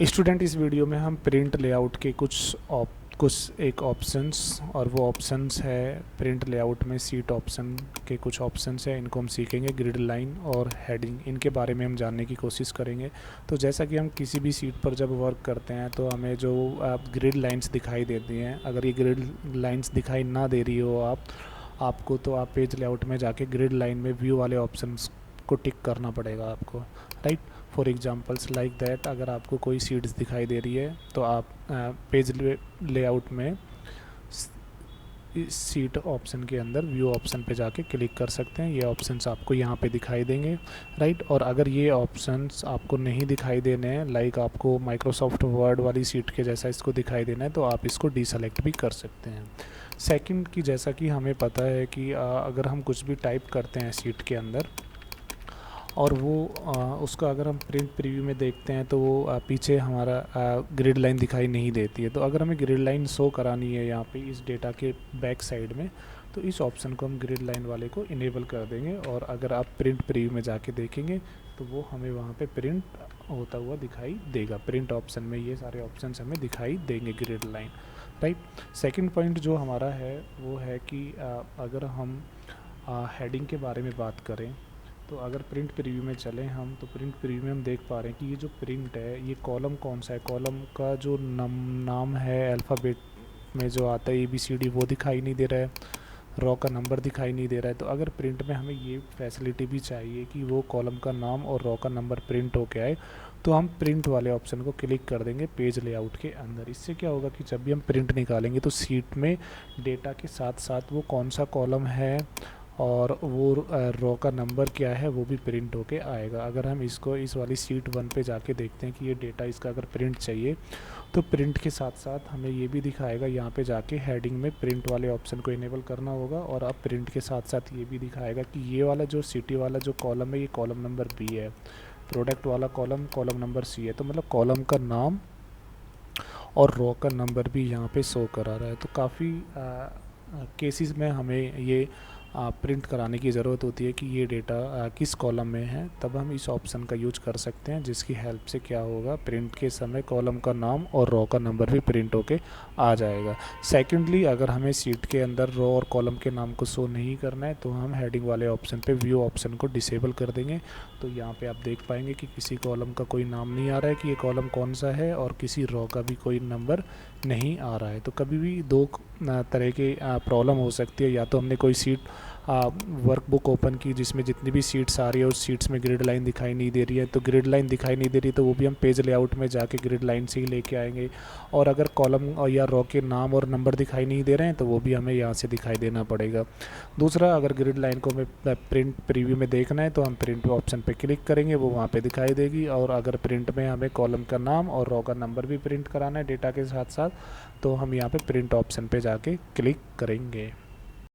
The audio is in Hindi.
स्टूडेंट, इस वीडियो में हम प्रिंट लेआउट के कुछ एक ऑप्शंस, और वो ऑप्शंस है प्रिंट लेआउट में सीट ऑप्शन के कुछ ऑप्शंस है, इनको हम सीखेंगे। ग्रिड लाइन और हेडिंग, इनके बारे में हम जानने की कोशिश करेंगे। तो जैसा कि हम किसी भी सीट पर जब वर्क करते हैं तो हमें जो ग्रिड लाइंस दिखाई देती हैं, अगर ये ग्रिड लाइंस दिखाई ना दे रही हो आपको, तो आप पेज लेआउट में जाके ग्रिड लाइन में व्यू वाले ऑप्शंस को टिक करना पड़ेगा आपको, right. For examples like that, अगर आपको कोई सीट्स दिखाई दे रही है तो आप पेज लेआउट में इस सीट ऑप्शन के अंदर व्यू ऑप्शन पे जाके क्लिक कर सकते हैं। ये ऑप्शंस आपको यहाँ पे दिखाई देंगे, राइट। और अगर ये ऑप्शंस आपको नहीं दिखाई देने हैं, लाइक आपको माइक्रोसॉफ्ट वर्ड वाली सीट के जैसा इसको दिखाई देना है, तो आप इसको डीसेलेक्ट भी कर सकते हैं। सेकंड की, जैसा कि हमें पता है कि अगर हम कुछ भी टाइप करते हैं सीट के अंदर और वो उसका अगर हम प्रिंट प्रीव्यू में देखते हैं तो वो पीछे हमारा ग्रिड लाइन दिखाई नहीं देती है। तो अगर हमें ग्रिड लाइन शो करानी है यहाँ पे इस डेटा के बैक साइड में, तो इस ऑप्शन को हम ग्रिड लाइन वाले को इनेबल कर देंगे। और अगर आप प्रिंट प्रीव्यू में जाके देखेंगे तो वो हमें वहाँ पे प्रिंट होता हुआ दिखाई देगा। प्रिंट ऑप्शन में ये सारे ऑप्शन हमें दिखाई देंगे, grid line, right. Second point जो हमारा है वो है कि अगर हम हेडिंग के बारे में बात करें, तो अगर प्रिंट प्रीव्यू में चलें हम, तो प्रिंट प्रीव्यू में हम देख पा रहे हैं कि ये जो प्रिंट है, ये कॉलम कौन सा है, कॉलम का जो नाम है अल्फ़ाबेट में जो आता है ABCD, वो दिखाई नहीं दे रहा है, रॉ का नंबर दिखाई नहीं दे रहा है। तो अगर प्रिंट में हमें ये फैसिलिटी भी चाहिए कि वो कॉलम का नाम और रॉ का नंबर प्रिंट होके आए, तो हम प्रिंट वाले ऑप्शन को क्लिक कर देंगे पेज लेआउट के अंदर। इससे क्या होगा कि जब भी हम प्रिंट निकालेंगे तो सीट में डेटा के साथ साथ वो कौन सा कॉलम है और वो रो का नंबर क्या है वो भी प्रिंट होके आएगा। अगर हम इसको इस वाली सीट 1 पे जाके देखते हैं कि ये डेटा इसका अगर प्रिंट चाहिए, तो प्रिंट के साथ साथ हमें ये भी दिखाएगा। यहाँ पे जाके हेडिंग में प्रिंट वाले ऑप्शन को इनेबल करना होगा, और अब प्रिंट के साथ साथ ये भी दिखाएगा कि ये वाला जो सिटी वाला जो कॉलम है, ये कॉलम नंबर B है, प्रोडक्ट वाला कॉलम नंबर C है। तो मतलब कॉलम का नाम और रो का नंबर भी यहाँ पे शो करा रहा है। तो काफ़ी केसेस में हमें ये प्रिंट कराने की ज़रूरत होती है कि ये डेटा किस कॉलम में है, तब हम इस ऑप्शन का यूज कर सकते हैं, जिसकी हेल्प से क्या होगा, प्रिंट के समय कॉलम का नाम और रो का नंबर भी प्रिंट होके आ जाएगा। सेकेंडली, अगर हमें सीट के अंदर रो और कॉलम के नाम को शो नहीं करना है, तो हम हेडिंग वाले ऑप्शन पे व्यू ऑप्शन को डिसेबल कर देंगे। तो यहाँ पे आप देख पाएंगे कि किसी कॉलम का कोई नाम नहीं आ रहा है कि ये कॉलम कौन सा है, और किसी रो का भी कोई नंबर नहीं आ रहा है। तो कभी भी दो तरह की प्रॉब्लम हो सकती है। या तो हमने कोई सीट वर्कबुक ओपन की जिसमें जितनी भी सीट्स आ रही है उस सीट्स में ग्रिड लाइन दिखाई नहीं दे रही है, तो ग्रिड लाइन दिखाई नहीं दे रही तो वो भी हम पेज लेआउट में जाके ग्रिड लाइन से ही लेके आएंगे। और अगर कॉलम या रो के नाम और नंबर दिखाई नहीं दे रहे हैं तो वो भी हमें यहाँ से दिखाई देना पड़ेगा। दूसरा, अगर ग्रिड लाइन को हमें प्रिंट प्रीव्यू में देखना है तो हम प्रिंट ऑप्शन पर क्लिक करेंगे, वो वहाँ पर दिखाई देगी। और अगर प्रिंट में हमें कॉलम का नाम और रो का नंबर भी प्रिंट कराना है डेटा के साथ साथ, तो हम यहाँ पे प्रिंट ऑप्शन पे जाके क्लिक करेंगे।